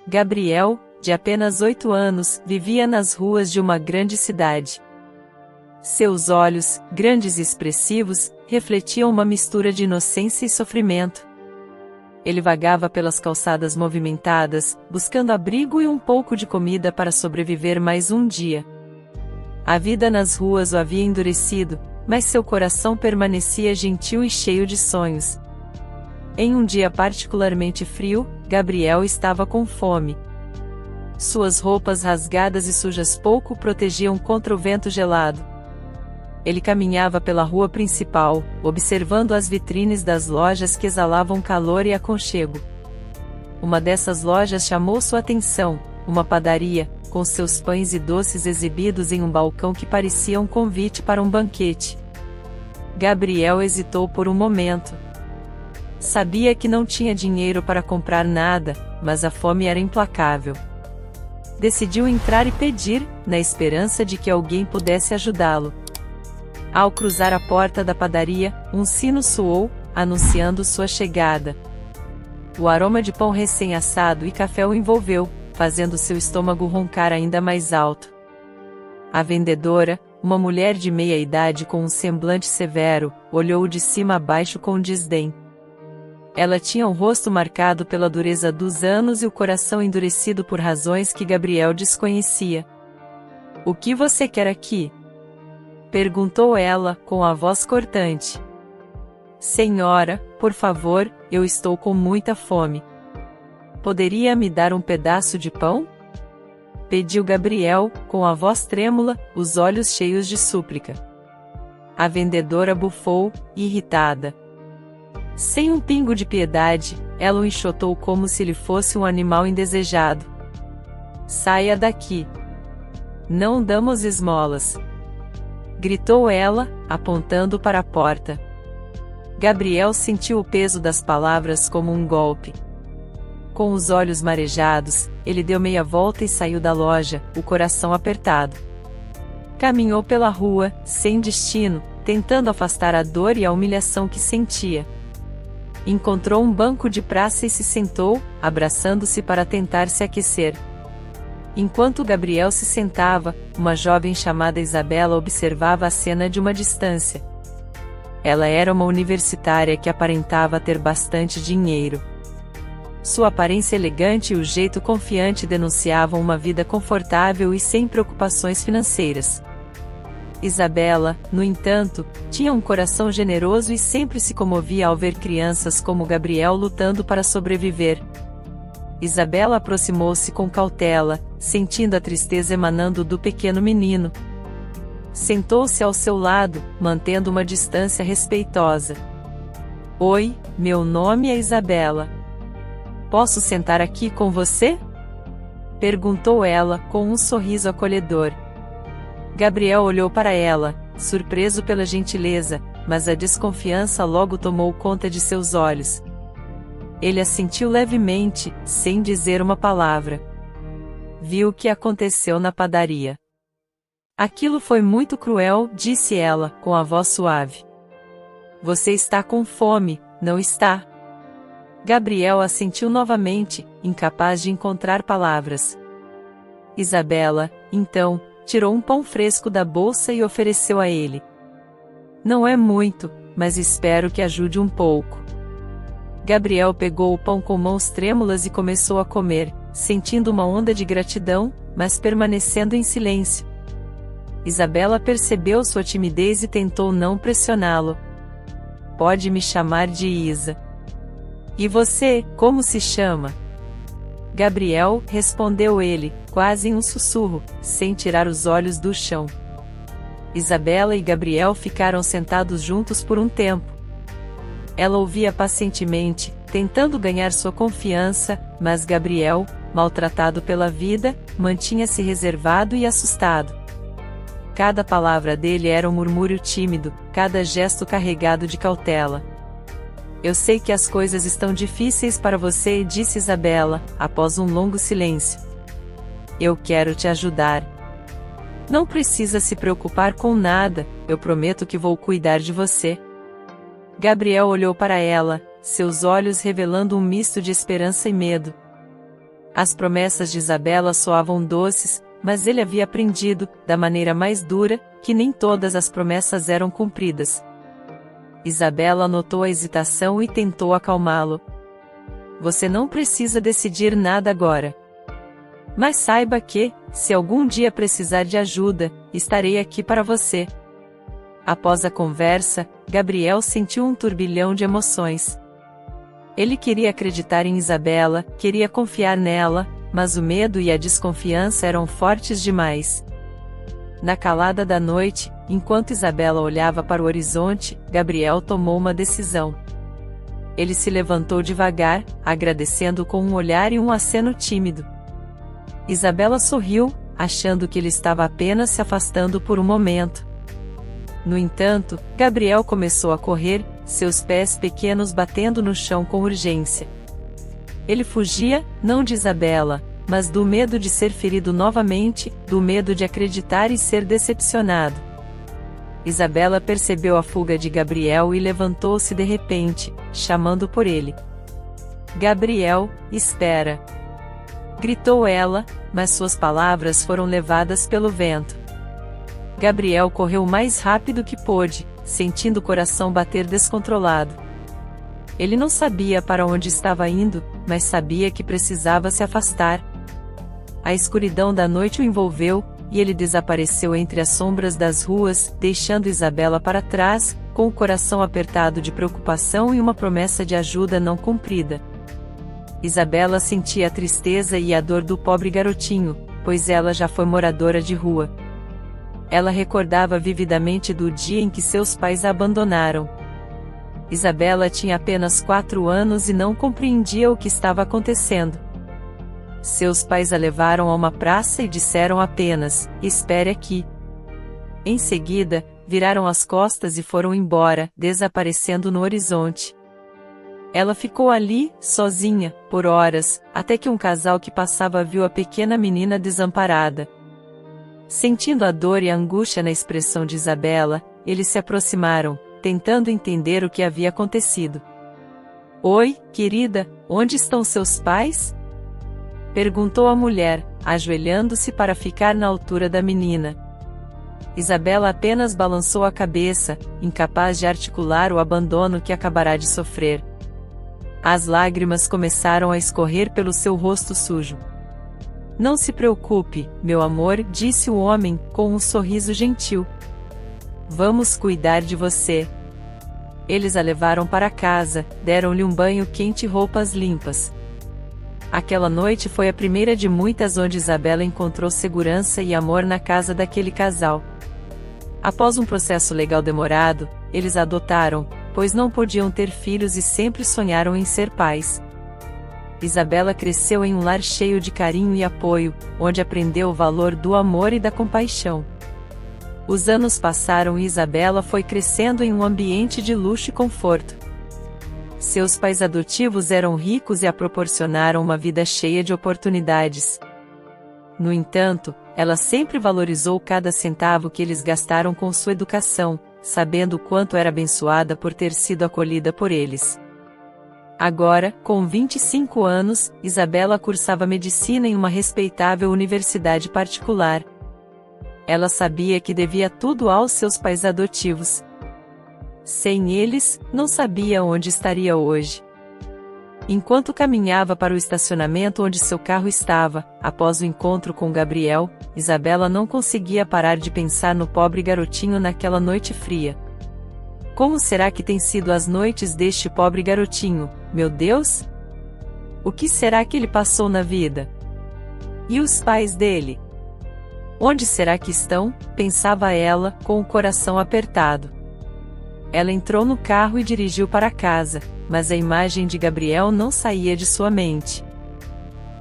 Gabriel, de apenas 8 anos, vivia nas ruas de uma grande cidade. Seus olhos, grandes e expressivos, refletiam uma mistura de inocência e sofrimento. Ele vagava pelas calçadas movimentadas, buscando abrigo e um pouco de comida para sobreviver mais um dia. A vida nas ruas o havia endurecido, mas seu coração permanecia gentil e cheio de sonhos. Em um dia particularmente frio, Gabriel estava com fome. Suas roupas rasgadas e sujas pouco protegiam contra o vento gelado. Ele caminhava pela rua principal, observando as vitrines das lojas que exalavam calor e aconchego. Uma dessas lojas chamou sua atenção, uma padaria, com seus pães e doces exibidos em um balcão que parecia um convite para um banquete. Gabriel hesitou por um momento. Sabia que não tinha dinheiro para comprar nada, mas a fome era implacável. Decidiu entrar e pedir, na esperança de que alguém pudesse ajudá-lo. Ao cruzar a porta da padaria, um sino soou, anunciando sua chegada. O aroma de pão recém-assado e café o envolveu, fazendo seu estômago roncar ainda mais alto. A vendedora, uma mulher de meia idade com um semblante severo, olhou-o de cima a baixo com desdém. Ela tinha o rosto marcado pela dureza dos anos e o coração endurecido por razões que Gabriel desconhecia. "O que você quer aqui?" perguntou ela, com a voz cortante. "Senhora, por favor, eu estou com muita fome. Poderia me dar um pedaço de pão?" pediu Gabriel, com a voz trêmula, os olhos cheios de súplica. A vendedora bufou, irritada. Sem um pingo de piedade, ela o enxotou como se ele fosse um animal indesejado. "Saia daqui! Não damos esmolas!" gritou ela, apontando para a porta. Gabriel sentiu o peso das palavras como um golpe. Com os olhos marejados, ele deu meia volta e saiu da loja, o coração apertado. Caminhou pela rua, sem destino, tentando afastar a dor e a humilhação que sentia. Encontrou um banco de praça e se sentou, abraçando-se para tentar se aquecer. Enquanto Gabriel se sentava, uma jovem chamada Isabela observava a cena de uma distância. Ela era uma universitária que aparentava ter bastante dinheiro. Sua aparência elegante e o jeito confiante denunciavam uma vida confortável e sem preocupações financeiras. Isabela, no entanto, tinha um coração generoso e sempre se comovia ao ver crianças como Gabriel lutando para sobreviver. Isabela aproximou-se com cautela, sentindo a tristeza emanando do pequeno menino. Sentou-se ao seu lado, mantendo uma distância respeitosa. "Oi, meu nome é Isabela. Posso sentar aqui com você?" perguntou ela, com um sorriso acolhedor. Gabriel olhou para ela, surpreso pela gentileza, mas a desconfiança logo tomou conta de seus olhos. Ele assentiu levemente, sem dizer uma palavra. Viu o que aconteceu na padaria. "Aquilo foi muito cruel", disse ela, com a voz suave. "Você está com fome, não está?" Gabriel assentiu novamente, incapaz de encontrar palavras. Isabela, então, tirou um pão fresco da bolsa e ofereceu a ele. "Não é muito, mas espero que ajude um pouco." Gabriel pegou o pão com mãos trêmulas e começou a comer, sentindo uma onda de gratidão, mas permanecendo em silêncio. Isabela percebeu sua timidez e tentou não pressioná-lo. "Pode me chamar de Isa." "E você, como se chama?" "Gabriel", respondeu ele, quase em um sussurro, sem tirar os olhos do chão. Isabela e Gabriel ficaram sentados juntos por um tempo. Ela ouvia pacientemente, tentando ganhar sua confiança, mas Gabriel, maltratado pela vida, mantinha-se reservado e assustado. Cada palavra dele era um murmúrio tímido, cada gesto carregado de cautela. "Eu sei que as coisas estão difíceis para você", disse Isabela, após um longo silêncio. "Eu quero te ajudar. Não precisa se preocupar com nada, eu prometo que vou cuidar de você." Gabriel olhou para ela, seus olhos revelando um misto de esperança e medo. As promessas de Isabela soavam doces, mas ele havia aprendido, da maneira mais dura, que nem todas as promessas eram cumpridas. Isabela notou a hesitação e tentou acalmá-lo. Você não precisa decidir nada agora. Mas saiba que, se algum dia precisar de ajuda, estarei aqui para você. Após a conversa, Gabriel sentiu um turbilhão de emoções. Ele queria acreditar em Isabela, queria confiar nela, mas o medo e a desconfiança eram fortes demais. Na calada da noite, enquanto Isabela olhava para o horizonte, Gabriel tomou uma decisão. Ele se levantou devagar, agradecendo com um olhar e um aceno tímido. Isabela sorriu, achando que ele estava apenas se afastando por um momento. No entanto, Gabriel começou a correr, seus pés pequenos batendo no chão com urgência. Ele fugia, não de Isabela, mas do medo de ser ferido novamente, do medo de acreditar e ser decepcionado. Isabela percebeu a fuga de Gabriel e levantou-se de repente, chamando por ele. Gabriel, espera! Gritou ela, mas suas palavras foram levadas pelo vento. Gabriel correu o mais rápido que pôde, sentindo o coração bater descontrolado. Ele não sabia para onde estava indo, mas sabia que precisava se afastar. A escuridão da noite o envolveu, e ele desapareceu entre as sombras das ruas, deixando Isabela para trás, com o coração apertado de preocupação e uma promessa de ajuda não cumprida. Isabela sentia a tristeza e a dor do pobre garotinho, pois ela já foi moradora de rua. Ela recordava vividamente do dia em que seus pais a abandonaram. Isabela tinha apenas 4 anos e não compreendia o que estava acontecendo. Seus pais a levaram a uma praça e disseram apenas, espere aqui. Em seguida, viraram as costas e foram embora, desaparecendo no horizonte. Ela ficou ali, sozinha, por horas, até que um casal que passava viu a pequena menina desamparada. Sentindo a dor e a angústia na expressão de Isabela, eles se aproximaram, tentando entender o que havia acontecido. Oi, querida, onde estão seus pais? Perguntou a mulher, ajoelhando-se para ficar na altura da menina. Isabela apenas balançou a cabeça, incapaz de articular o abandono que acabará de sofrer. As lágrimas começaram a escorrer pelo seu rosto sujo. Não se preocupe, meu amor, disse o homem, com um sorriso gentil. Vamos cuidar de você. Eles a levaram para casa, deram-lhe um banho quente e roupas limpas. Aquela noite foi a primeira de muitas onde Isabela encontrou segurança e amor na casa daquele casal. Após um processo legal demorado, eles a adotaram, pois não podiam ter filhos e sempre sonharam em ser pais. Isabela cresceu em um lar cheio de carinho e apoio, onde aprendeu o valor do amor e da compaixão. Os anos passaram e Isabela foi crescendo em um ambiente de luxo e conforto. Seus pais adotivos eram ricos e a proporcionaram uma vida cheia de oportunidades. No entanto, ela sempre valorizou cada centavo que eles gastaram com sua educação, sabendo o quanto era abençoada por ter sido acolhida por eles. Agora, com 25 anos, Isabela cursava medicina em uma respeitável universidade particular. Ela sabia que devia tudo aos seus pais adotivos. Sem eles, não sabia onde estaria hoje. Enquanto caminhava para o estacionamento onde seu carro estava, após o encontro com Gabriel, Isabela não conseguia parar de pensar no pobre garotinho naquela noite fria. Como será que têm sido as noites deste pobre garotinho, meu Deus? O que será que ele passou na vida? E os pais dele? Onde será que estão? Pensava ela, com o coração apertado. Ela entrou no carro e dirigiu para casa, mas a imagem de Gabriel não saía de sua mente.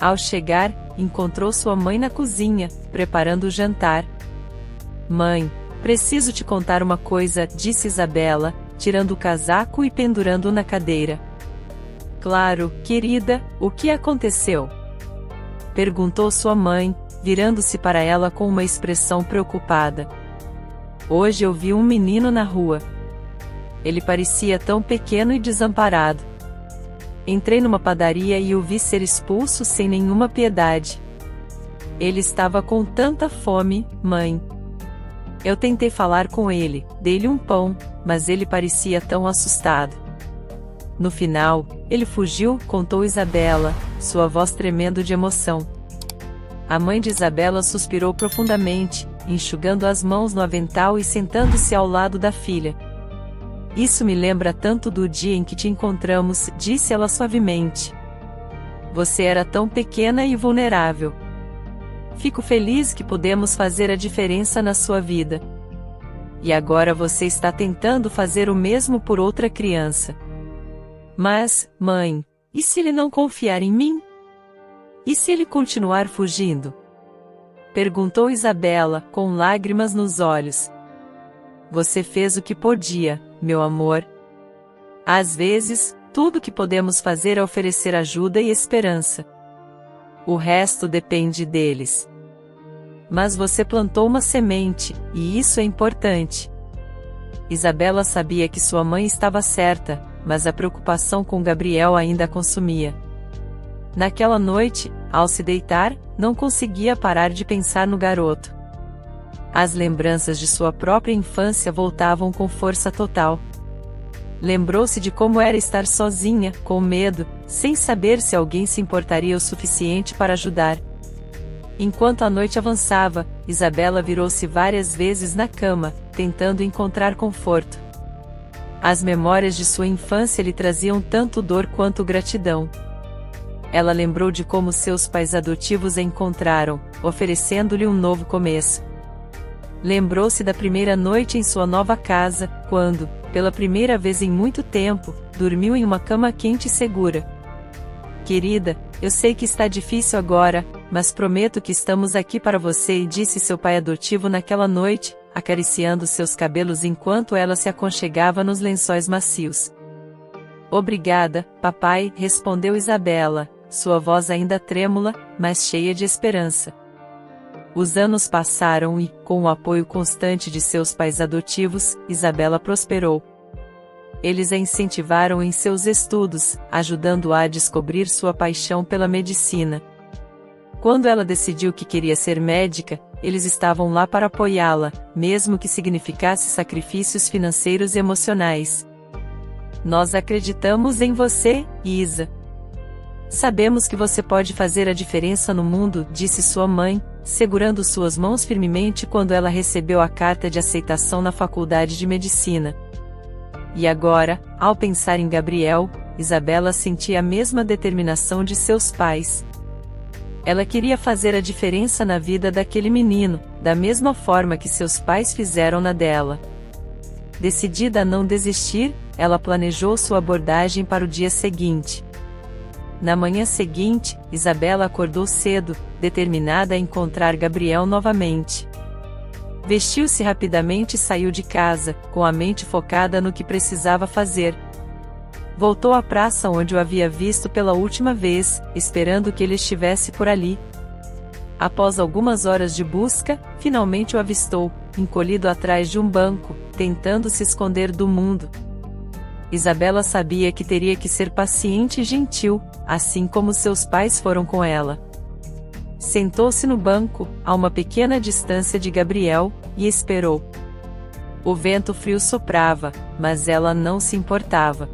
Ao chegar, encontrou sua mãe na cozinha, preparando o jantar. Mãe, preciso te contar uma coisa, disse Isabela, tirando o casaco e pendurando-o na cadeira. Claro, querida, o que aconteceu? Perguntou sua mãe, virando-se para ela com uma expressão preocupada. Hoje eu vi um menino na rua. Ele parecia tão pequeno e desamparado. Entrei numa padaria e o vi ser expulso sem nenhuma piedade. Ele estava com tanta fome, mãe. Eu tentei falar com ele, dei-lhe um pão, mas ele parecia tão assustado. No final, ele fugiu, contou Isabela, sua voz tremendo de emoção. A mãe de Isabela suspirou profundamente, enxugando as mãos no avental e sentando-se ao lado da filha. Isso me lembra tanto do dia em que te encontramos, disse ela suavemente. Você era tão pequena e vulnerável. Fico feliz que pudemos fazer a diferença na sua vida. E agora você está tentando fazer o mesmo por outra criança. Mas, mãe, e se ele não confiar em mim? E se ele continuar fugindo? Perguntou Isabela, com lágrimas nos olhos. Você fez o que podia, meu amor. Às vezes, tudo o que podemos fazer é oferecer ajuda e esperança. O resto depende deles. Mas você plantou uma semente, e isso é importante. Isabela sabia que sua mãe estava certa, mas a preocupação com Gabriel ainda a consumia. Naquela noite, ao se deitar, não conseguia parar de pensar no garoto. As lembranças de sua própria infância voltavam com força total. Lembrou-se de como era estar sozinha, com medo, sem saber se alguém se importaria o suficiente para ajudar. Enquanto a noite avançava, Isabela virou-se várias vezes na cama, tentando encontrar conforto. As memórias de sua infância lhe traziam tanto dor quanto gratidão. Ela lembrou de como seus pais adotivos a encontraram, oferecendo-lhe um novo começo. Lembrou-se da primeira noite em sua nova casa, quando, pela primeira vez em muito tempo, dormiu em uma cama quente e segura. Querida, eu sei que está difícil agora, mas prometo que estamos aqui para você, disse seu pai adotivo naquela noite, acariciando seus cabelos enquanto ela se aconchegava nos lençóis macios. Obrigada, papai, respondeu Isabela, sua voz ainda trêmula, mas cheia de esperança. Os anos passaram e, com o apoio constante de seus pais adotivos, Isabela prosperou. Eles a incentivaram em seus estudos, ajudando-a a descobrir sua paixão pela medicina. Quando ela decidiu que queria ser médica, eles estavam lá para apoiá-la, mesmo que significasse sacrifícios financeiros e emocionais. Nós acreditamos em você, Isa. Sabemos que você pode fazer a diferença no mundo, disse sua mãe, segurando suas mãos firmemente quando ela recebeu a carta de aceitação na faculdade de medicina. E agora, ao pensar em Gabriel, Isabela sentia a mesma determinação de seus pais. Ela queria fazer a diferença na vida daquele menino, da mesma forma que seus pais fizeram na dela. Decidida a não desistir, ela planejou sua abordagem para o dia seguinte. Na manhã seguinte, Isabela acordou cedo, determinada a encontrar Gabriel novamente. Vestiu-se rapidamente e saiu de casa, com a mente focada no que precisava fazer. Voltou à praça onde o havia visto pela última vez, esperando que ele estivesse por ali. Após algumas horas de busca, finalmente o avistou, encolhido atrás de um banco, tentando se esconder do mundo. Isabela sabia que teria que ser paciente e gentil, assim como seus pais foram com ela. Sentou-se no banco, a uma pequena distância de Gabriel, e esperou. O vento frio soprava, mas ela não se importava.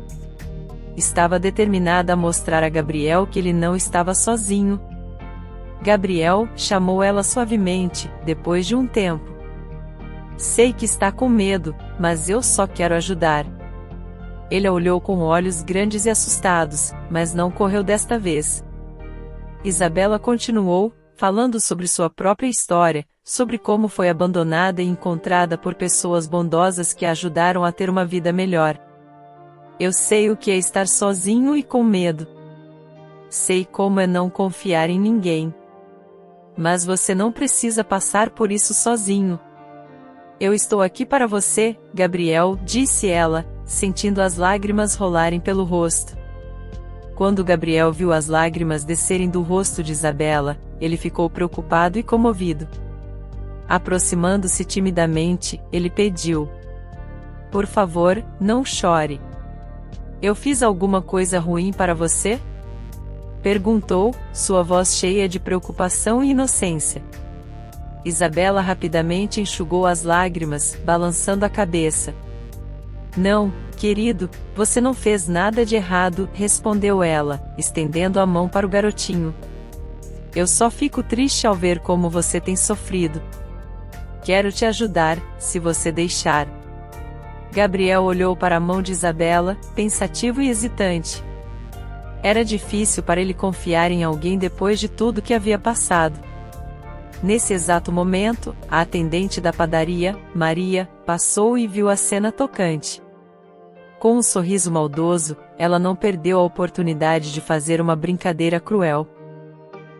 Estava determinada a mostrar a Gabriel que ele não estava sozinho. Gabriel, chamou ela suavemente, depois de um tempo. Sei que está com medo, mas eu só quero ajudar. Ele a olhou com olhos grandes e assustados, mas não correu desta vez. Isabela continuou, falando sobre sua própria história, sobre como foi abandonada e encontrada por pessoas bondosas que a ajudaram a ter uma vida melhor. Eu sei o que é estar sozinho e com medo. Sei como é não confiar em ninguém. Mas você não precisa passar por isso sozinho. Eu estou aqui para você, Gabriel, disse ela, sentindo as lágrimas rolarem pelo rosto. Quando Gabriel viu as lágrimas descerem do rosto de Isabela, ele ficou preocupado e comovido. Aproximando-se timidamente, ele pediu: por favor, não chore. Eu fiz alguma coisa ruim para você? Perguntou, sua voz cheia de preocupação e inocência. Isabela rapidamente enxugou as lágrimas, balançando a cabeça. Não, querido, você não fez nada de errado, respondeu ela, estendendo a mão para o garotinho. Eu só fico triste ao ver como você tem sofrido. Quero te ajudar, se você deixar. Gabriel olhou para a mão de Isabela, pensativo e hesitante. Era difícil para ele confiar em alguém depois de tudo que havia passado. Nesse exato momento, a atendente da padaria, Maria, passou e viu a cena tocante. Com um sorriso maldoso, ela não perdeu a oportunidade de fazer uma brincadeira cruel.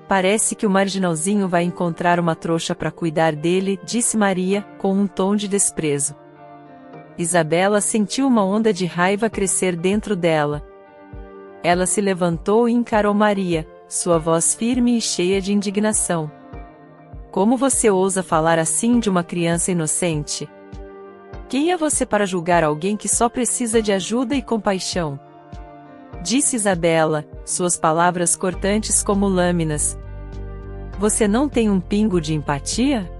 Parece que o marginalzinho vai encontrar uma trouxa para cuidar dele, disse Maria, com um tom de desprezo. Isabela sentiu uma onda de raiva crescer dentro dela. Ela se levantou e encarou Maria, sua voz firme e cheia de indignação. Como você ousa falar assim de uma criança inocente? Quem é você para julgar alguém que só precisa de ajuda e compaixão? Disse Isabela, suas palavras cortantes como lâminas. Você não tem um pingo de empatia?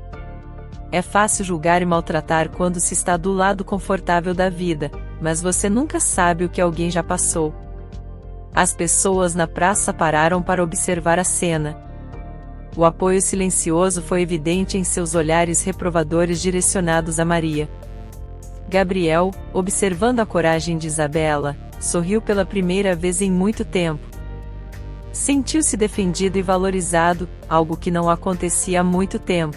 É fácil julgar e maltratar quando se está do lado confortável da vida, mas você nunca sabe o que alguém já passou. As pessoas na praça pararam para observar a cena. O apoio silencioso foi evidente em seus olhares reprovadores direcionados a Maria. Gabriel, observando a coragem de Isabela, sorriu pela primeira vez em muito tempo. Sentiu-se defendido e valorizado, algo que não acontecia há muito tempo.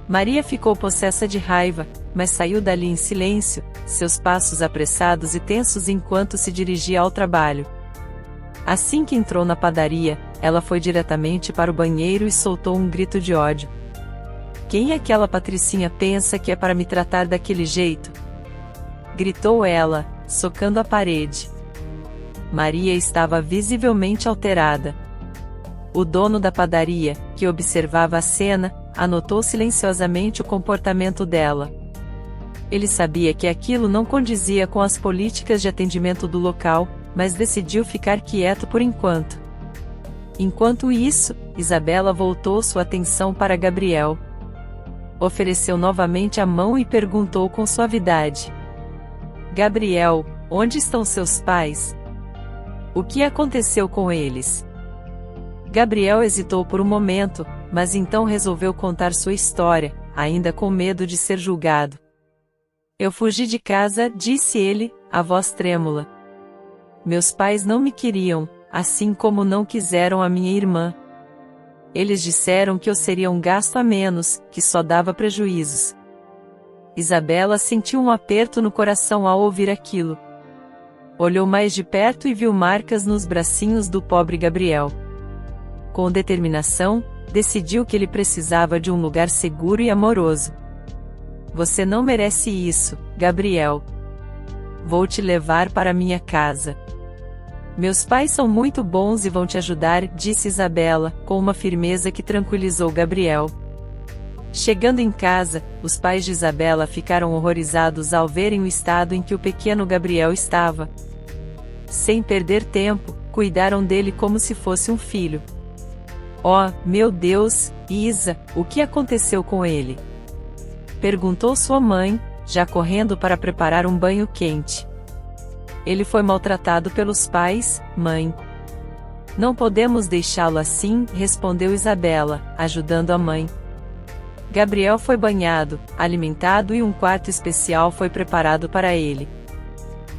Maria ficou possessa de raiva, mas saiu dali em silêncio, seus passos apressados e tensos enquanto se dirigia ao trabalho. Assim que entrou na padaria, ela foi diretamente para o banheiro e soltou um grito de ódio. Quem aquela patricinha pensa que é para me tratar daquele jeito? Gritou ela, socando a parede. Maria estava visivelmente alterada. O dono da padaria, que observava a cena, anotou silenciosamente o comportamento dela. Ele sabia que aquilo não condizia com as políticas de atendimento do local, mas decidiu ficar quieto por enquanto. Enquanto isso, Isabela voltou sua atenção para Gabriel. Ofereceu novamente a mão e perguntou com suavidade. Gabriel, onde estão seus pais? O que aconteceu com eles? Gabriel hesitou por um momento, mas então resolveu contar sua história, ainda com medo de ser julgado. Eu fugi de casa, disse ele, a voz trêmula. Meus pais não me queriam, assim como não quiseram a minha irmã. Eles disseram que eu seria um gasto a menos, que só dava prejuízos. Isabela sentiu um aperto no coração ao ouvir aquilo. Olhou mais de perto e viu marcas nos bracinhos do pobre Gabriel. Com determinação, decidiu que ele precisava de um lugar seguro e amoroso. Você não merece isso, Gabriel. Vou te levar para minha casa. Meus pais são muito bons e vão te ajudar, disse Isabela, com uma firmeza que tranquilizou Gabriel. Chegando em casa, os pais de Isabela ficaram horrorizados ao verem o estado em que o pequeno Gabriel estava. Sem perder tempo, cuidaram dele como se fosse um filho. Oh, meu Deus, Isa, o que aconteceu com ele? Perguntou sua mãe, já correndo para preparar um banho quente. Ele foi maltratado pelos pais, mãe. Não podemos deixá-lo assim, respondeu Isabela, ajudando a mãe. Gabriel foi banhado, alimentado e um quarto especial foi preparado para ele.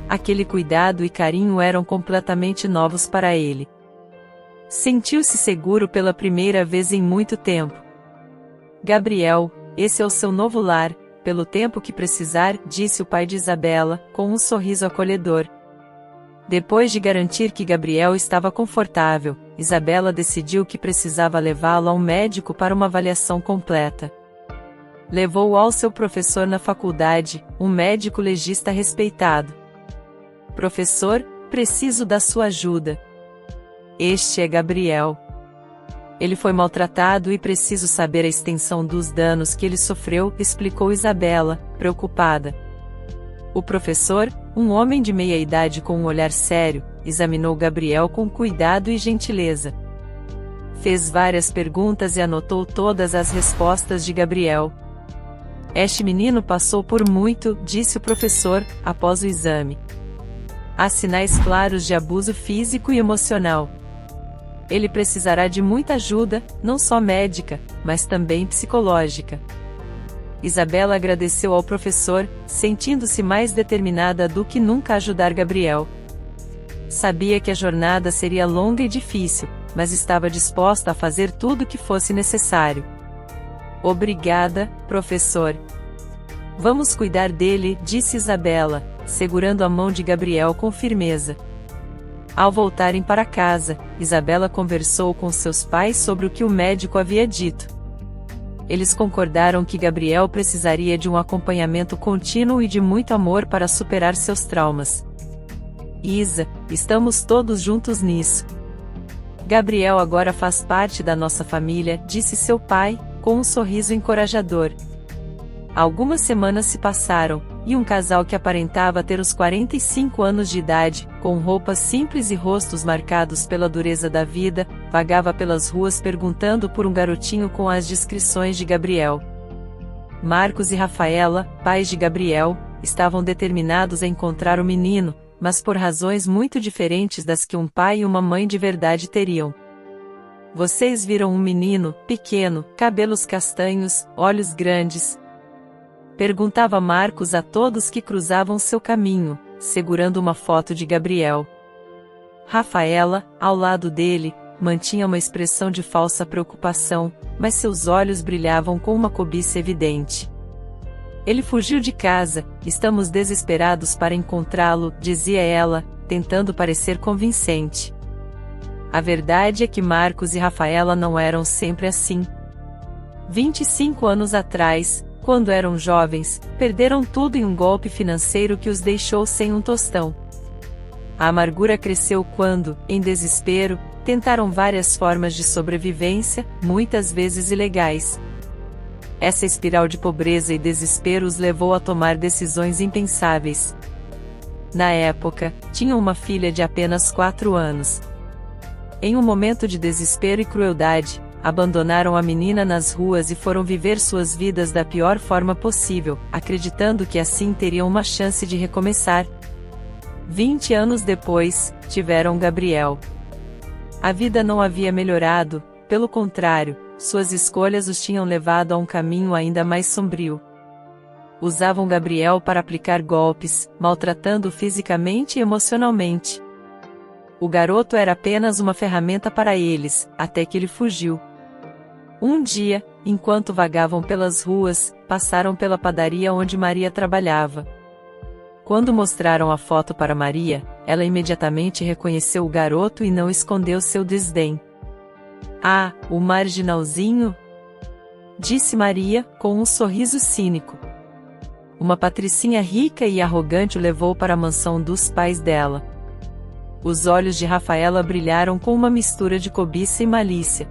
Aquele cuidado e carinho eram completamente novos para ele. Sentiu-se seguro pela primeira vez em muito tempo. Gabriel, esse é o seu novo lar, pelo tempo que precisar, disse o pai de Isabela, com um sorriso acolhedor. Depois de garantir que Gabriel estava confortável, Isabela decidiu que precisava levá-lo a um médico para uma avaliação completa. Levou-o ao seu professor na faculdade, um médico legista respeitado. Professor, preciso da sua ajuda. Este é Gabriel. Ele foi maltratado e preciso saber a extensão dos danos que ele sofreu, explicou Isabela, preocupada. O professor, um homem de meia idade com um olhar sério, examinou Gabriel com cuidado e gentileza. Fez várias perguntas e anotou todas as respostas de Gabriel. Este menino passou por muito, disse o professor, após o exame. Há sinais claros de abuso físico e emocional. Ele precisará de muita ajuda, não só médica, mas também psicológica. Isabela agradeceu ao professor, sentindo-se mais determinada do que nunca a ajudar Gabriel. Sabia que a jornada seria longa e difícil, mas estava disposta a fazer tudo o que fosse necessário. Obrigada, professor. Vamos cuidar dele, disse Isabela, segurando a mão de Gabriel com firmeza. Ao voltarem para casa, Isabela conversou com seus pais sobre o que o médico havia dito. Eles concordaram que Gabriel precisaria de um acompanhamento contínuo e de muito amor para superar seus traumas. Isa, estamos todos juntos nisso. Gabriel agora faz parte da nossa família, disse seu pai, com um sorriso encorajador. Algumas semanas se passaram, e um casal que aparentava ter os 45 anos de idade, com roupas simples e rostos marcados pela dureza da vida, vagava pelas ruas perguntando por um garotinho com as descrições de Gabriel. Marcos e Rafaela, pais de Gabriel, estavam determinados a encontrar o menino, mas por razões muito diferentes das que um pai e uma mãe de verdade teriam. Vocês viram um menino, pequeno, cabelos castanhos, olhos grandes? Perguntava Marcos a todos que cruzavam seu caminho, segurando uma foto de Gabriel. Rafaela, ao lado dele, mantinha uma expressão de falsa preocupação, mas seus olhos brilhavam com uma cobiça evidente. Ele fugiu de casa, estamos desesperados para encontrá-lo, dizia ela, tentando parecer convincente. A verdade é que Marcos e Rafaela não eram sempre assim. 25 anos atrás, quando eram jovens, perderam tudo em um golpe financeiro que os deixou sem um tostão. A amargura cresceu quando, em desespero, tentaram várias formas de sobrevivência, muitas vezes ilegais. Essa espiral de pobreza e desespero os levou a tomar decisões impensáveis. Na época, tinham uma filha de apenas 4 anos. Em um momento de desespero e crueldade, abandonaram a menina nas ruas e foram viver suas vidas da pior forma possível, acreditando que assim teriam uma chance de recomeçar. 20 anos depois, tiveram Gabriel. A vida não havia melhorado, pelo contrário, suas escolhas os tinham levado a um caminho ainda mais sombrio. Usavam Gabriel para aplicar golpes, maltratando-o fisicamente e emocionalmente. O garoto era apenas uma ferramenta para eles, até que ele fugiu. Um dia, enquanto vagavam pelas ruas, passaram pela padaria onde Maria trabalhava. Quando mostraram a foto para Maria, ela imediatamente reconheceu o garoto e não escondeu seu desdém. Ah, o marginalzinho? Disse Maria, com um sorriso cínico. Uma patricinha rica e arrogante o levou para a mansão dos pais dela. Os olhos de Rafaela brilharam com uma mistura de cobiça e malícia.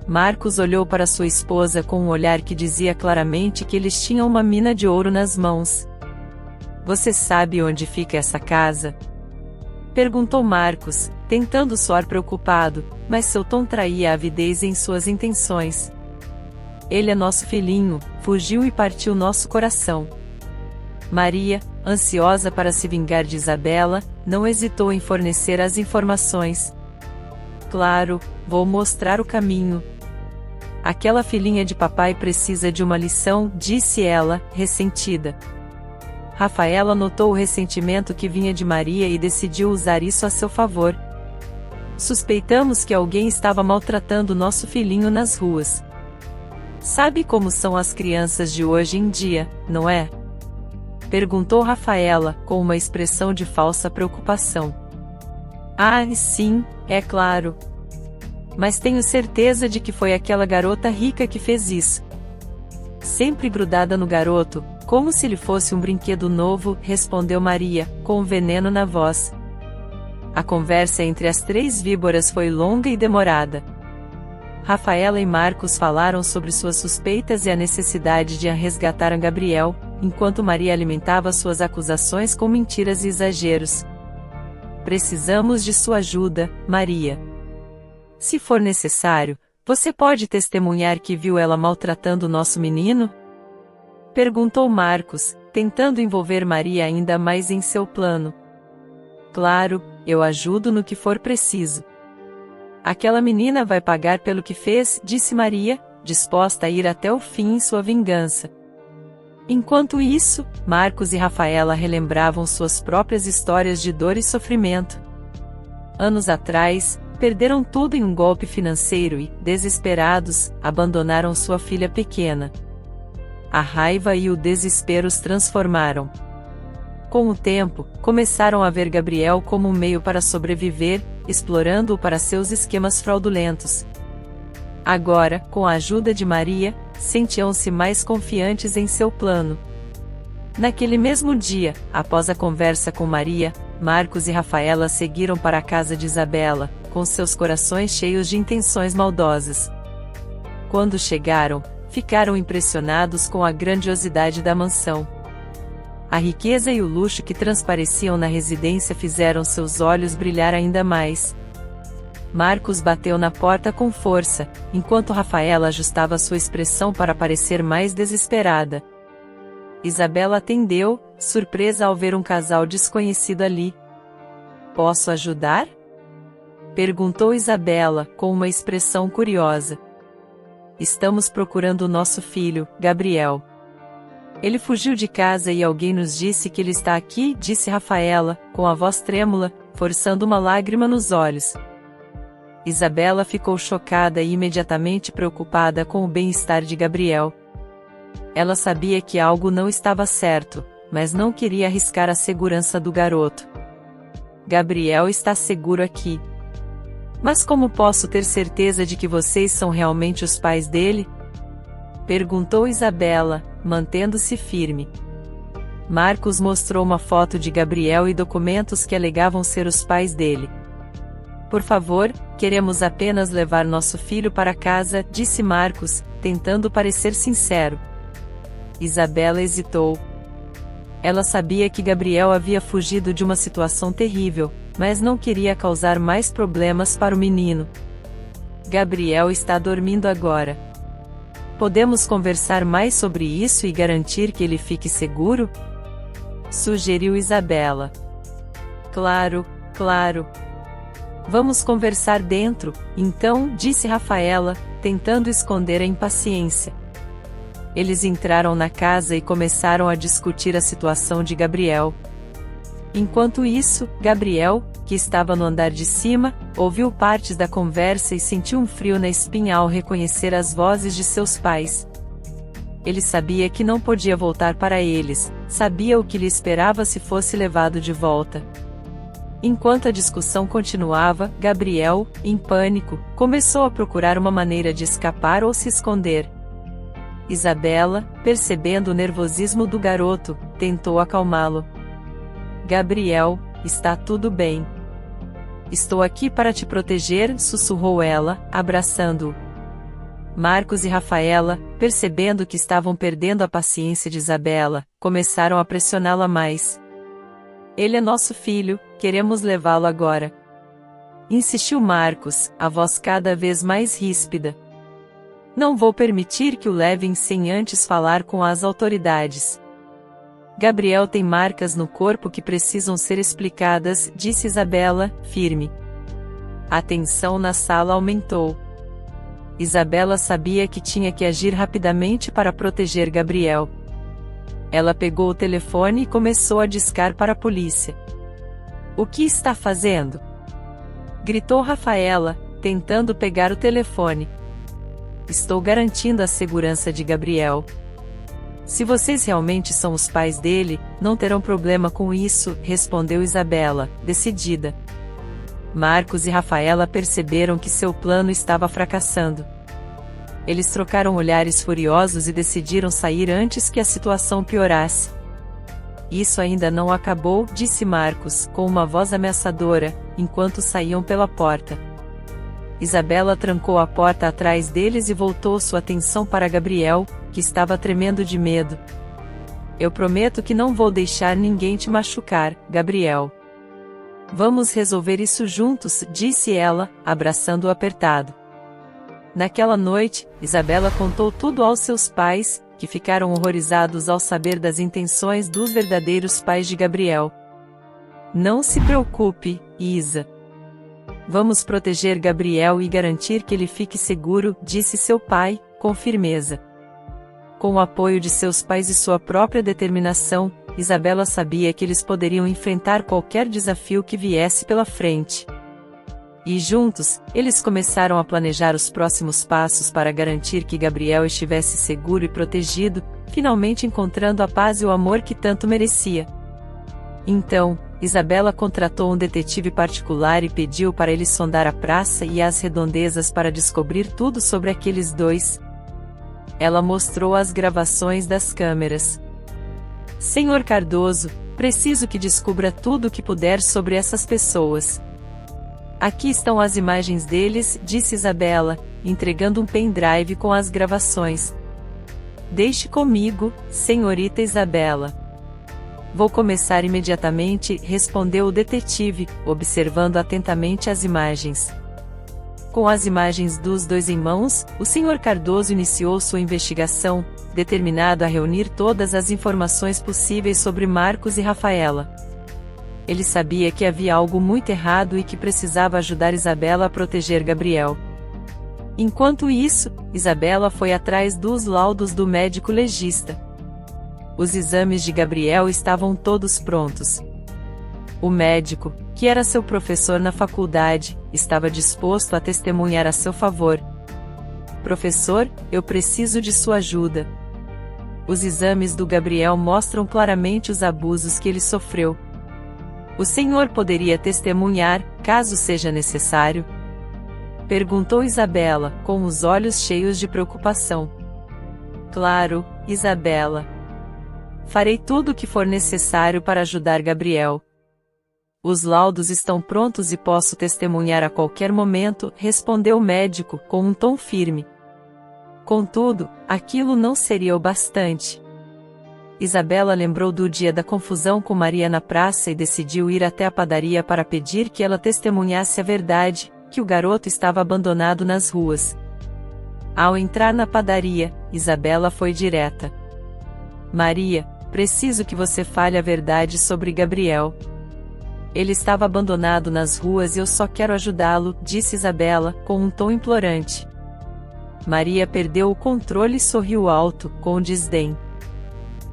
Marcos olhou para sua esposa com um olhar que dizia claramente que eles tinham uma mina de ouro nas mãos. Você sabe onde fica essa casa? Perguntou Marcos, tentando soar preocupado, mas seu tom traía a avidez em suas intenções. Ele é nosso filhinho, fugiu e partiu nosso coração. Maria, ansiosa para se vingar de Isabela, não hesitou em fornecer as informações. Claro, vou mostrar o caminho. Aquela filhinha de papai precisa de uma lição, disse ela, ressentida. Rafaela notou o ressentimento que vinha de Maria e decidiu usar isso a seu favor. Suspeitamos que alguém estava maltratando nosso filhinho nas ruas. Sabe como são as crianças de hoje em dia, não é? Perguntou Rafaela, com uma expressão de falsa preocupação. Ah, sim, é claro. Mas tenho certeza de que foi aquela garota rica que fez isso. Sempre grudada no garoto, como se ele fosse um brinquedo novo, respondeu Maria, com veneno na voz. A conversa entre as 3 víboras foi longa e demorada. Rafaela e Marcos falaram sobre suas suspeitas e a necessidade de resgatar a Gabriel, enquanto Maria alimentava suas acusações com mentiras e exageros. Precisamos de sua ajuda, Maria. Se for necessário, você pode testemunhar que viu ela maltratando nosso menino? Perguntou Marcos, tentando envolver Maria ainda mais em seu plano. Claro, eu ajudo no que for preciso. Aquela menina vai pagar pelo que fez, disse Maria, disposta a ir até o fim em sua vingança. Enquanto isso, Marcos e Rafaela relembravam suas próprias histórias de dor e sofrimento. Anos atrás, perderam tudo em um golpe financeiro e, desesperados, abandonaram sua filha pequena. A raiva e o desespero os transformaram. Com o tempo, começaram a ver Gabriel como um meio para sobreviver, explorando-o para seus esquemas fraudulentos. Agora, com a ajuda de Maria, sentiam-se mais confiantes em seu plano. Naquele mesmo dia, após a conversa com Maria, Marcos e Rafaela seguiram para a casa de Isabela, com seus corações cheios de intenções maldosas. Quando chegaram, ficaram impressionados com a grandiosidade da mansão. A riqueza e o luxo que transpareciam na residência fizeram seus olhos brilhar ainda mais. Marcos bateu na porta com força, enquanto Rafaela ajustava sua expressão para parecer mais desesperada. Isabela atendeu, surpresa ao ver um casal desconhecido ali. "Posso ajudar?" perguntou Isabela, com uma expressão curiosa. "Estamos procurando o nosso filho, Gabriel. Ele fugiu de casa e alguém nos disse que ele está aqui", disse Rafaela, com a voz trêmula, forçando uma lágrima nos olhos. Isabela ficou chocada e imediatamente preocupada com o bem-estar de Gabriel. Ela sabia que algo não estava certo, mas não queria arriscar a segurança do garoto. "Gabriel está seguro aqui. Mas como posso ter certeza de que vocês são realmente os pais dele?" perguntou Isabela, mantendo-se firme. Marcos mostrou uma foto de Gabriel e documentos que alegavam ser os pais dele. "Por favor, queremos apenas levar nosso filho para casa", disse Marcos, tentando parecer sincero. Isabela hesitou. Ela sabia que Gabriel havia fugido de uma situação terrível, mas não queria causar mais problemas para o menino. "Gabriel está dormindo agora. Podemos conversar mais sobre isso e garantir que ele fique seguro?" sugeriu Isabela. Claro. "Vamos conversar dentro, então", disse Rafaela, tentando esconder a impaciência. Eles entraram na casa e começaram a discutir a situação de Gabriel. Enquanto isso, Gabriel, que estava no andar de cima, ouviu partes da conversa e sentiu um frio na espinha ao reconhecer as vozes de seus pais. Ele sabia que não podia voltar para eles, sabia o que lhe esperava se fosse levado de volta. Enquanto a discussão continuava, Gabriel, em pânico, começou a procurar uma maneira de escapar ou se esconder. Isabela, percebendo o nervosismo do garoto, tentou acalmá-lo. "Gabriel, está tudo bem. Estou aqui para te proteger", sussurrou ela, abraçando-o. Marcos e Rafaela, percebendo que estavam perdendo a paciência de Isabela, começaram a pressioná-la mais. "Ele é nosso filho, queremos levá-lo agora", insistiu Marcos, a voz cada vez mais ríspida. "Não vou permitir que o levem sem antes falar com as autoridades. Gabriel tem marcas no corpo que precisam ser explicadas", disse Isabela, firme. A tensão na sala aumentou. Isabela sabia que tinha que agir rapidamente para proteger Gabriel. Ela pegou o telefone e começou a discar para a polícia. "O que está fazendo?" gritou Rafaela, tentando pegar o telefone. "Estou garantindo a segurança de Gabriel. Se vocês realmente são os pais dele, não terão problema com isso", respondeu Isabela, decidida. Marcos e Rafaela perceberam que seu plano estava fracassando. Eles trocaram olhares furiosos e decidiram sair antes que a situação piorasse. "Isso ainda não acabou", disse Marcos, com uma voz ameaçadora, enquanto saíam pela porta. Isabela trancou a porta atrás deles e voltou sua atenção para Gabriel, que estava tremendo de medo. Eu prometo que não vou deixar ninguém te machucar, Gabriel. Vamos resolver isso juntos, disse ela, abraçando-o apertado. Naquela noite, Isabela contou tudo aos seus pais, que ficaram horrorizados ao saber das intenções dos verdadeiros pais de Gabriel. Não se preocupe, Isa. Vamos proteger Gabriel e garantir que ele fique seguro, disse seu pai, com firmeza. Com o apoio de seus pais e sua própria determinação, Isabela sabia que eles poderiam enfrentar qualquer desafio que viesse pela frente. E juntos, eles começaram a planejar os próximos passos para garantir que Gabriel estivesse seguro e protegido, finalmente encontrando a paz e o amor que tanto merecia. Então, Isabela contratou um detetive particular e pediu para ele sondar a praça e as redondezas para descobrir tudo sobre aqueles dois. Ela mostrou as gravações das câmeras. Senhor Cardoso, preciso que descubra tudo o que puder sobre essas pessoas. Aqui estão as imagens deles, disse Isabela, entregando um pendrive com as gravações. Deixe comigo, senhorita Isabela. Vou começar imediatamente, respondeu o detetive, observando atentamente as imagens. Com as imagens dos dois em mãos, o Sr. Cardoso iniciou sua investigação, determinado a reunir todas as informações possíveis sobre Marcos e Rafaela. Ele sabia que havia algo muito errado e que precisava ajudar Isabela a proteger Gabriel. Enquanto isso, Isabela foi atrás dos laudos do médico legista. Os exames de Gabriel estavam todos prontos. O médico, que era seu professor na faculdade, estava disposto a testemunhar a seu favor. Professor, eu preciso de sua ajuda. Os exames do Gabriel mostram claramente os abusos que ele sofreu. O senhor poderia testemunhar, caso seja necessário? Perguntou Isabela, com os olhos cheios de preocupação. Claro, Isabela. Farei tudo o que for necessário para ajudar Gabriel. Os laudos estão prontos e posso testemunhar a qualquer momento, respondeu o médico, com um tom firme. Contudo, aquilo não seria o bastante. Isabela lembrou do dia da confusão com Maria na praça e decidiu ir até a padaria para pedir que ela testemunhasse a verdade, que o garoto estava abandonado nas ruas. Ao entrar na padaria, Isabela foi direta. Maria, preciso que você fale a verdade sobre Gabriel. Ele estava abandonado nas ruas e eu só quero ajudá-lo, disse Isabela, com um tom implorante. Maria perdeu o controle e sorriu alto, com desdém.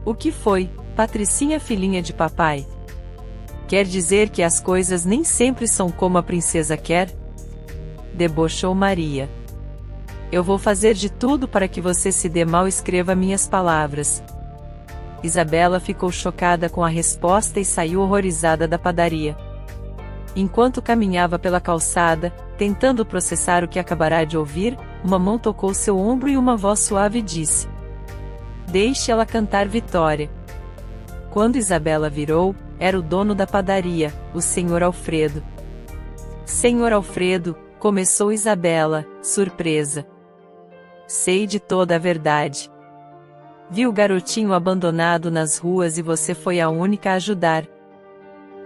O que foi, Patricinha filhinha de papai? Quer dizer que as coisas nem sempre são como a princesa quer? Debochou Maria. Eu vou fazer de tudo para que você se dê mal, escreva minhas palavras. Isabela ficou chocada com a resposta e saiu horrorizada da padaria. Enquanto caminhava pela calçada, tentando processar o que acabará de ouvir, uma mão tocou seu ombro e uma voz suave disse: Deixe ela cantar vitória. Quando Isabela virou, era o dono da padaria, o Sr. Alfredo. Senhor Alfredo, começou Isabela, surpresa. Sei de toda a verdade. Vi o garotinho abandonado nas ruas e você foi a única a ajudar.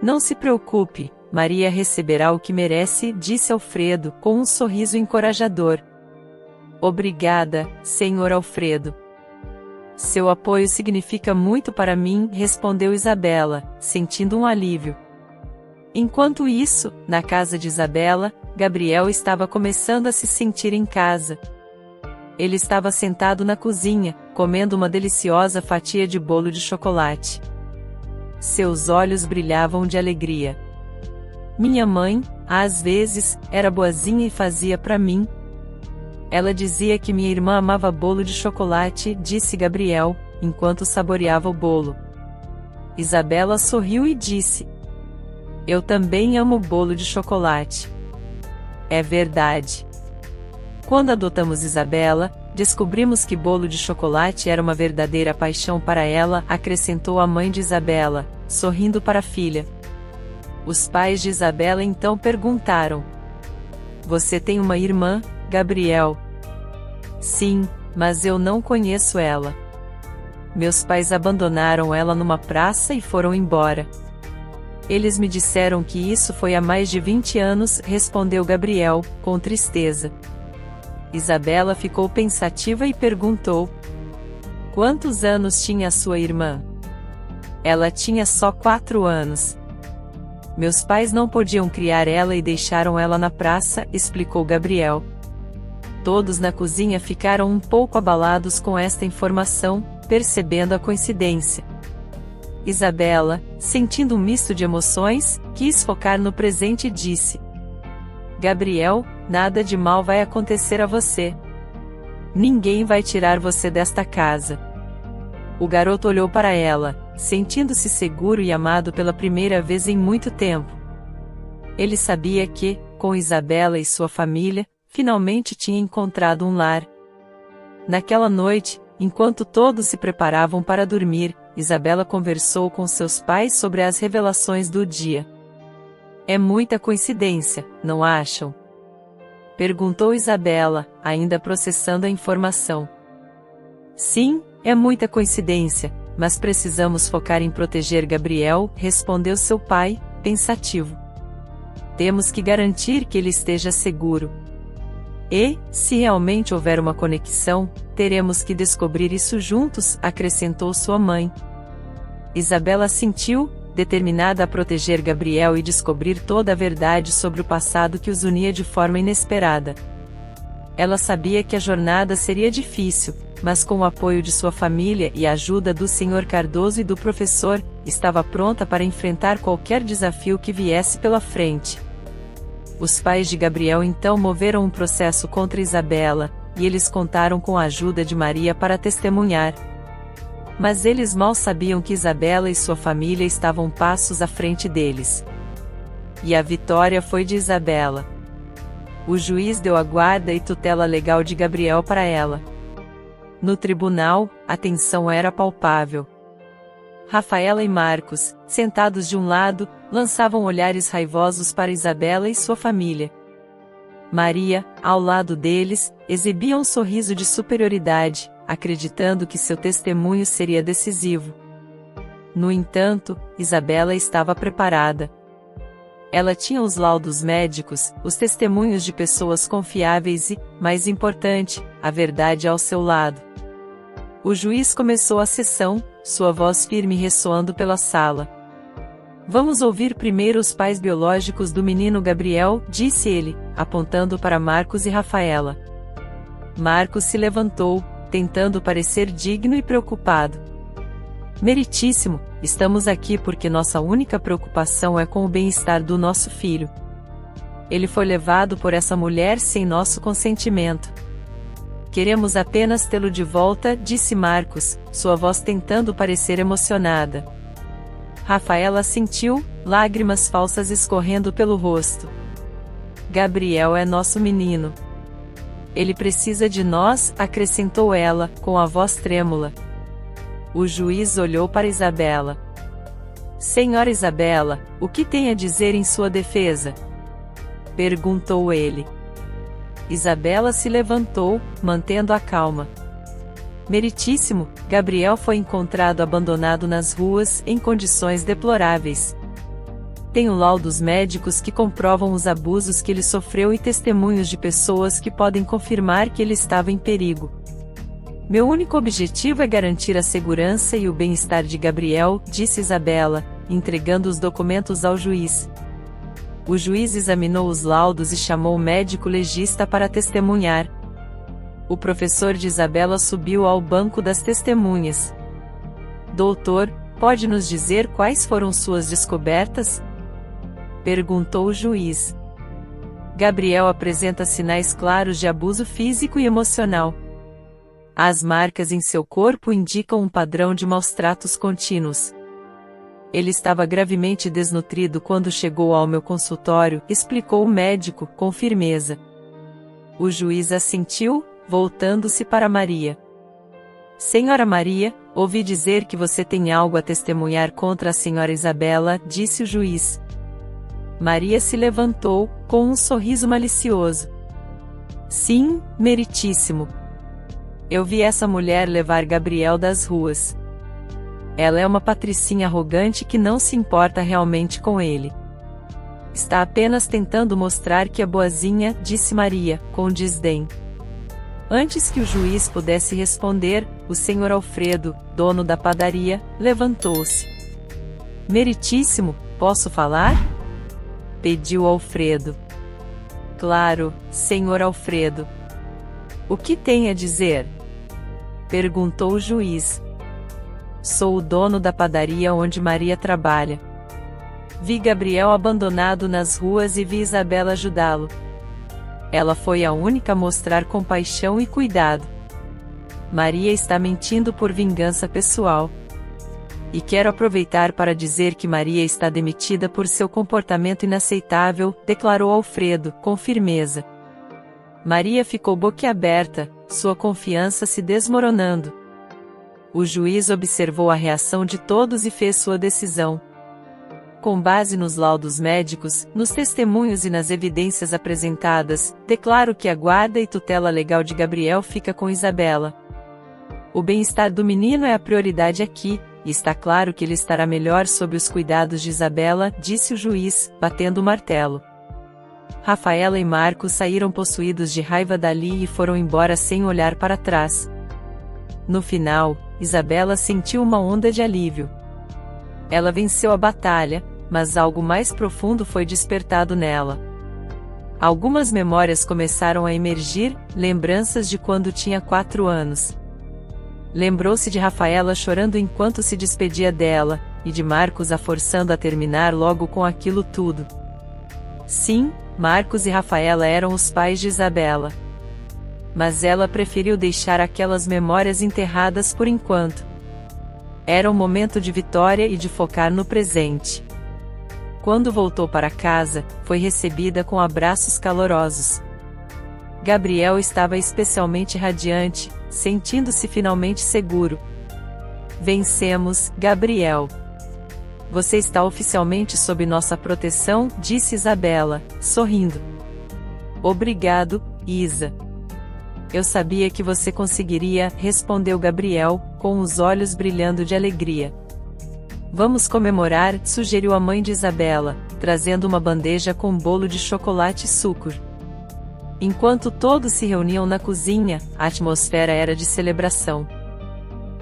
Não se preocupe, Maria receberá o que merece, disse Alfredo, com um sorriso encorajador. Obrigada, Senhor Alfredo. Seu apoio significa muito para mim, respondeu Isabela, sentindo um alívio. Enquanto isso, na casa de Isabela, Gabriel estava começando a se sentir em casa. Ele estava sentado na cozinha, comendo uma deliciosa fatia de bolo de chocolate. Seus olhos brilhavam de alegria. Minha mãe, às vezes, era boazinha e fazia para mim. Ela dizia que minha irmã amava bolo de chocolate, disse Gabriel, enquanto saboreava o bolo. Isabela sorriu e disse: Eu também amo bolo de chocolate. É verdade. Quando adotamos Isabela, descobrimos que bolo de chocolate era uma verdadeira paixão para ela, acrescentou a mãe de Isabela, sorrindo para a filha. Os pais de Isabela então perguntaram: Você tem uma irmã, Gabriel? Sim, mas eu não conheço ela. Meus pais abandonaram ela numa praça e foram embora. Eles me disseram que isso foi há mais de 20 anos, respondeu Gabriel, com tristeza. Isabela ficou pensativa e perguntou: quantos anos tinha sua irmã? Ela tinha só 4 anos. Meus pais não podiam criar ela e deixaram ela na praça, explicou Gabriel. Todos na cozinha ficaram um pouco abalados com esta informação, percebendo a coincidência. Isabela, sentindo um misto de emoções, quis focar no presente e disse: Gabriel, nada de mal vai acontecer a você. Ninguém vai tirar você desta casa. O garoto olhou para ela, sentindo-se seguro e amado pela primeira vez em muito tempo. Ele sabia que, com Isabela e sua família, finalmente tinha encontrado um lar. Naquela noite, enquanto todos se preparavam para dormir, Isabela conversou com seus pais sobre as revelações do dia. É muita coincidência, não acham? Perguntou Isabela, ainda processando a informação. Sim, é muita coincidência, mas precisamos focar em proteger Gabriel, respondeu seu pai, pensativo. Temos que garantir que ele esteja seguro. E, se realmente houver uma conexão, teremos que descobrir isso juntos, acrescentou sua mãe. Isabela assentiu, determinada a proteger Gabriel e descobrir toda a verdade sobre o passado que os unia de forma inesperada. Ela sabia que a jornada seria difícil, mas com o apoio de sua família e a ajuda do Sr. Cardoso e do professor, estava pronta para enfrentar qualquer desafio que viesse pela frente. Os pais de Gabriel então moveram um processo contra Isabela, e eles contaram com a ajuda de Maria para testemunhar. Mas eles mal sabiam que Isabela e sua família estavam passos à frente deles. E a vitória foi de Isabela. O juiz deu a guarda e tutela legal de Gabriel para ela. No tribunal, a tensão era palpável. Rafaela e Marcos, sentados de um lado, lançavam olhares raivosos para Isabela e sua família. Maria, ao lado deles, exibia um sorriso de superioridade, acreditando que seu testemunho seria decisivo. No entanto, Isabela estava preparada. Ela tinha os laudos médicos, os testemunhos de pessoas confiáveis e, mais importante, a verdade ao seu lado. O juiz começou a sessão, sua voz firme ressoando pela sala. Vamos ouvir primeiro os pais biológicos do menino Gabriel, disse ele, apontando para Marcos e Rafaela. Marcos se levantou, tentando parecer digno e preocupado. Meritíssimo, estamos aqui porque nossa única preocupação é com o bem-estar do nosso filho. Ele foi levado por essa mulher sem nosso consentimento. Queremos apenas tê-lo de volta, disse Marcos, sua voz tentando parecer emocionada. Rafaela sentiu, lágrimas falsas escorrendo pelo rosto. Gabriel é nosso menino. Ele precisa de nós, acrescentou ela, com a voz trêmula. O juiz olhou para Isabela. Senhora Isabela, o que tem a dizer em sua defesa? Perguntou ele. Isabela se levantou, mantendo a calma. Meritíssimo, Gabriel foi encontrado abandonado nas ruas, em condições deploráveis. Tenho laudos médicos que comprovam os abusos que ele sofreu e testemunhos de pessoas que podem confirmar que ele estava em perigo. Meu único objetivo é garantir a segurança e o bem-estar de Gabriel, disse Isabela, entregando os documentos ao juiz. O juiz examinou os laudos e chamou o médico legista para testemunhar. O professor de Isabela subiu ao banco das testemunhas. Doutor, pode nos dizer quais foram suas descobertas? Perguntou o juiz. Gabriel apresenta sinais claros de abuso físico e emocional. As marcas em seu corpo indicam um padrão de maus-tratos contínuos. Ele estava gravemente desnutrido quando chegou ao meu consultório, explicou o médico, com firmeza. O juiz assentiu, voltando-se para Maria. Senhora Maria, ouvi dizer que você tem algo a testemunhar contra a senhora Isabela, disse o juiz. Maria se levantou, com um sorriso malicioso. Sim, meritíssimo. Eu vi essa mulher levar Gabriel das ruas. Ela é uma patricinha arrogante que não se importa realmente com ele. Está apenas tentando mostrar que é boazinha, disse Maria, com desdém. Antes que o juiz pudesse responder, o senhor Alfredo, dono da padaria, levantou-se. Meritíssimo, posso falar? Pediu Alfredo. Claro, senhor Alfredo. O que tem a dizer? Perguntou o juiz. Sou o dono da padaria onde Maria trabalha. Vi Gabriel abandonado nas ruas e vi Isabela ajudá-lo. Ela foi a única a mostrar compaixão e cuidado. Maria está mentindo por vingança pessoal. E quero aproveitar para dizer que Maria está demitida por seu comportamento inaceitável, declarou Alfredo, com firmeza. Maria ficou boquiaberta, sua confiança se desmoronando. O juiz observou a reação de todos e fez sua decisão. Com base nos laudos médicos, nos testemunhos e nas evidências apresentadas, declaro que a guarda e tutela legal de Gabriel fica com Isabela. O bem-estar do menino é a prioridade aqui, e está claro que ele estará melhor sob os cuidados de Isabela, disse o juiz, batendo o martelo. Rafaela e Marcos saíram possuídos de raiva dali e foram embora sem olhar para trás. No final, Isabela sentiu uma onda de alívio. Ela venceu a batalha, mas algo mais profundo foi despertado nela. Algumas memórias começaram a emergir, lembranças de quando tinha 4 anos. Lembrou-se de Rafaela chorando enquanto se despedia dela, e de Marcos a forçando a terminar logo com aquilo tudo. Sim, Marcos e Rafaela eram os pais de Isabela. Mas ela preferiu deixar aquelas memórias enterradas por enquanto. Era um momento de vitória e de focar no presente. Quando voltou para casa, foi recebida com abraços calorosos. Gabriel estava especialmente radiante, sentindo-se finalmente seguro. Vencemos, Gabriel. Você está oficialmente sob nossa proteção, disse Isabela, sorrindo. Obrigado, Isa. Eu sabia que você conseguiria, respondeu Gabriel, com os olhos brilhando de alegria. Vamos comemorar, sugeriu a mãe de Isabela, trazendo uma bandeja com bolo de chocolate e sucor. Enquanto todos se reuniam na cozinha, a atmosfera era de celebração.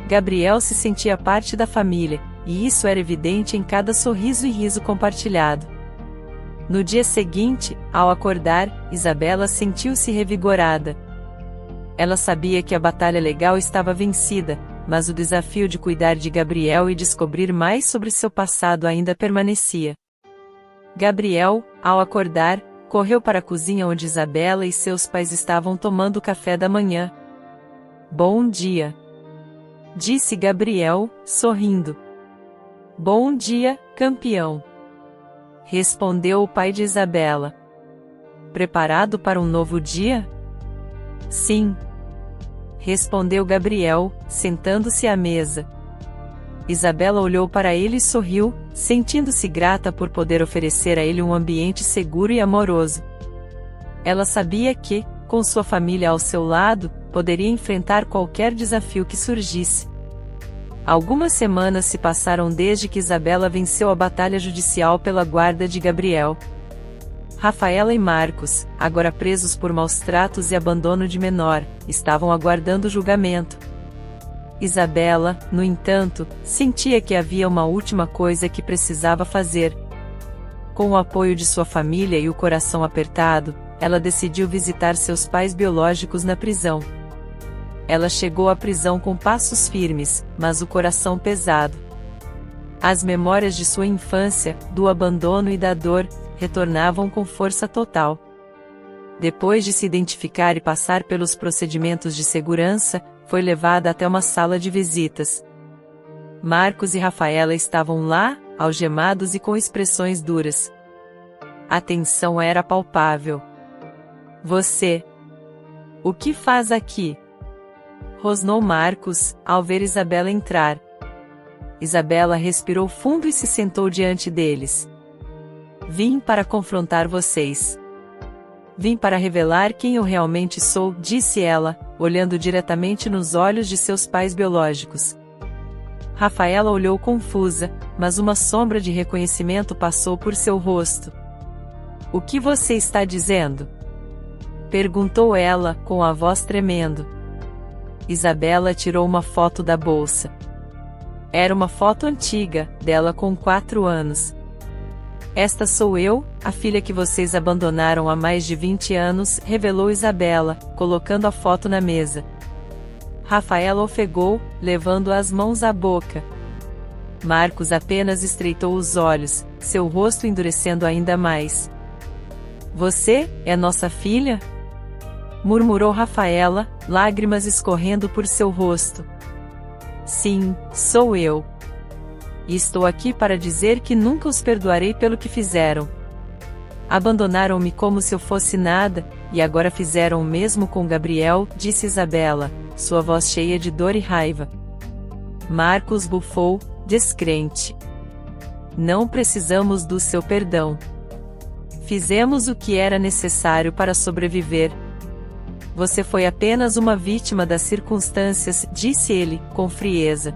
Gabriel se sentia parte da família, e isso era evidente em cada sorriso e riso compartilhado. No dia seguinte, ao acordar, Isabela sentiu-se revigorada. Ela sabia que a batalha legal estava vencida, mas o desafio de cuidar de Gabriel e descobrir mais sobre seu passado ainda permanecia. Gabriel, ao acordar, correu para a cozinha onde Isabela e seus pais estavam tomando café da manhã. Bom dia, disse Gabriel, sorrindo. Bom dia, campeão, respondeu o pai de Isabela. Preparado para um novo dia? Sim, respondeu Gabriel, sentando-se à mesa. Isabela olhou para ele e sorriu, sentindo-se grata por poder oferecer a ele um ambiente seguro e amoroso. Ela sabia que, com sua família ao seu lado, poderia enfrentar qualquer desafio que surgisse. Algumas semanas se passaram desde que Isabela venceu a batalha judicial pela guarda de Gabriel. Rafaela e Marcos, agora presos por maus-tratos e abandono de menor, estavam aguardando o julgamento. Isabela, no entanto, sentia que havia uma última coisa que precisava fazer. Com o apoio de sua família e o coração apertado, ela decidiu visitar seus pais biológicos na prisão. Ela chegou à prisão com passos firmes, mas o coração pesado. As memórias de sua infância, do abandono e da dor, retornavam com força total. Depois de se identificar e passar pelos procedimentos de segurança, foi levada até uma sala de visitas. Marcos e Rafaela estavam lá, algemados e com expressões duras. A tensão era palpável. Você? O que faz aqui? Rosnou Marcos, ao ver Isabela entrar. Isabela respirou fundo e se sentou diante deles. Vim para confrontar vocês. Vim para revelar quem eu realmente sou, disse ela, olhando diretamente nos olhos de seus pais biológicos. Rafaela olhou confusa, mas uma sombra de reconhecimento passou por seu rosto. O que você está dizendo? Perguntou ela, com a voz tremendo. Isabela tirou uma foto da bolsa. Era uma foto antiga, dela com 4 anos. Esta sou eu, a filha que vocês abandonaram há mais de 20 anos, revelou Isabela, colocando a foto na mesa. Rafaela ofegou, levando as mãos à boca. Marcos apenas estreitou os olhos, seu rosto endurecendo ainda mais. Você, é nossa filha? Murmurou Rafaela, lágrimas escorrendo por seu rosto. Sim, sou eu. E estou aqui para dizer que nunca os perdoarei pelo que fizeram. Abandonaram-me como se eu fosse nada, e agora fizeram o mesmo com Gabriel, disse Isabela, sua voz cheia de dor e raiva. Marcos bufou, descrente. Não precisamos do seu perdão. Fizemos o que era necessário para sobreviver. Você foi apenas uma vítima das circunstâncias, disse ele, com frieza.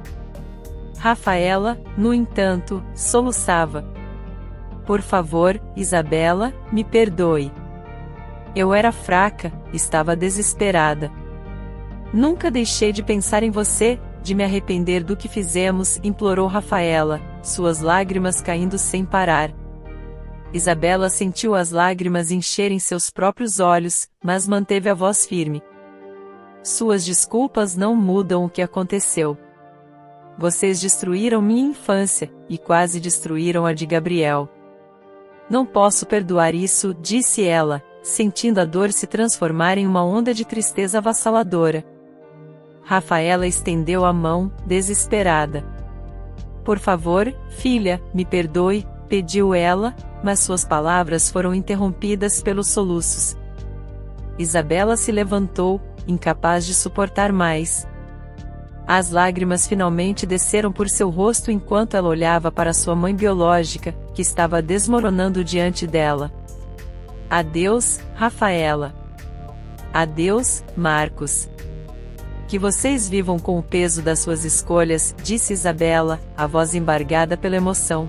Rafaela, no entanto, soluçava. Por favor, Isabela, me perdoe. Eu era fraca, estava desesperada. Nunca deixei de pensar em você, de me arrepender do que fizemos, implorou Rafaela, suas lágrimas caindo sem parar. Isabela sentiu as lágrimas encherem seus próprios olhos, mas manteve a voz firme. Suas desculpas não mudam o que aconteceu. Vocês destruíram minha infância, e quase destruíram a de Gabriel. Não posso perdoar isso, disse ela, sentindo a dor se transformar em uma onda de tristeza avassaladora. Rafaela estendeu a mão, desesperada. Por favor, filha, me perdoe, pediu ela, mas suas palavras foram interrompidas pelos soluços. Isabela se levantou, incapaz de suportar mais. As lágrimas finalmente desceram por seu rosto enquanto ela olhava para sua mãe biológica, que estava desmoronando diante dela. Adeus, Rafaela. Adeus, Marcos. Que vocês vivam com o peso das suas escolhas, disse Isabela, a voz embargada pela emoção.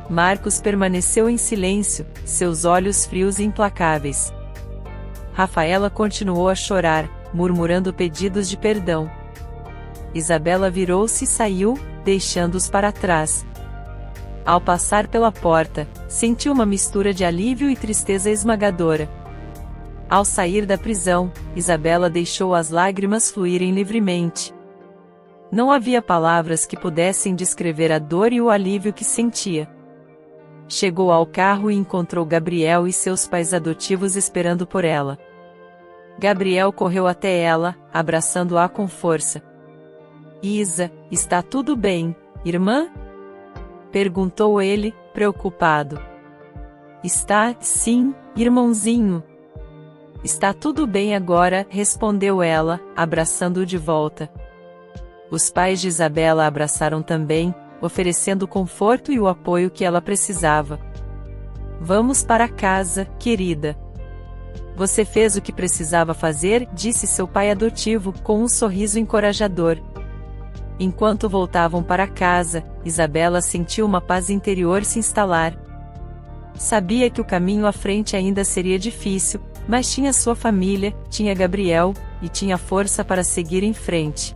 Marcos permaneceu em silêncio, seus olhos frios e implacáveis. Rafaela continuou a chorar, murmurando pedidos de perdão. Isabela virou-se e saiu, deixando-os para trás. Ao passar pela porta, sentiu uma mistura de alívio e tristeza esmagadora. Ao sair da prisão, Isabela deixou as lágrimas fluírem livremente. Não havia palavras que pudessem descrever a dor e o alívio que sentia. Chegou ao carro e encontrou Gabriel e seus pais adotivos esperando por ela. Gabriel correu até ela, abraçando-a com força. Isa, está tudo bem, irmã? Perguntou ele, preocupado. Está, sim, irmãozinho. Está tudo bem agora, respondeu ela, abraçando-o de volta. Os pais de Isabela a abraçaram também, oferecendo o conforto e o apoio que ela precisava. Vamos para casa, querida. Você fez o que precisava fazer, disse seu pai adotivo, com um sorriso encorajador. Enquanto voltavam para casa, Isabela sentiu uma paz interior se instalar. Sabia que o caminho à frente ainda seria difícil, mas tinha sua família, tinha Gabriel, e tinha força para seguir em frente.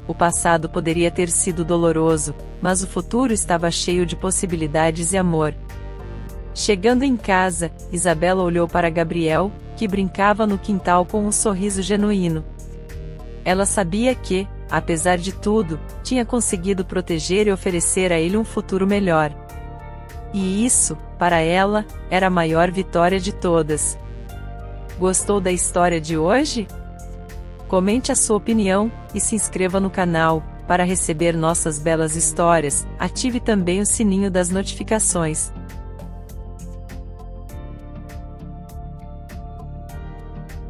O passado poderia ter sido doloroso, mas o futuro estava cheio de possibilidades e amor. Chegando em casa, Isabela olhou para Gabriel, que brincava no quintal com um sorriso genuíno. Ela sabia que, apesar de tudo, tinha conseguido proteger e oferecer a ele um futuro melhor. E isso, para ela, era a maior vitória de todas. Gostou da história de hoje? Comente a sua opinião, e se inscreva no canal, para receber nossas belas histórias. Ative também o sininho das notificações.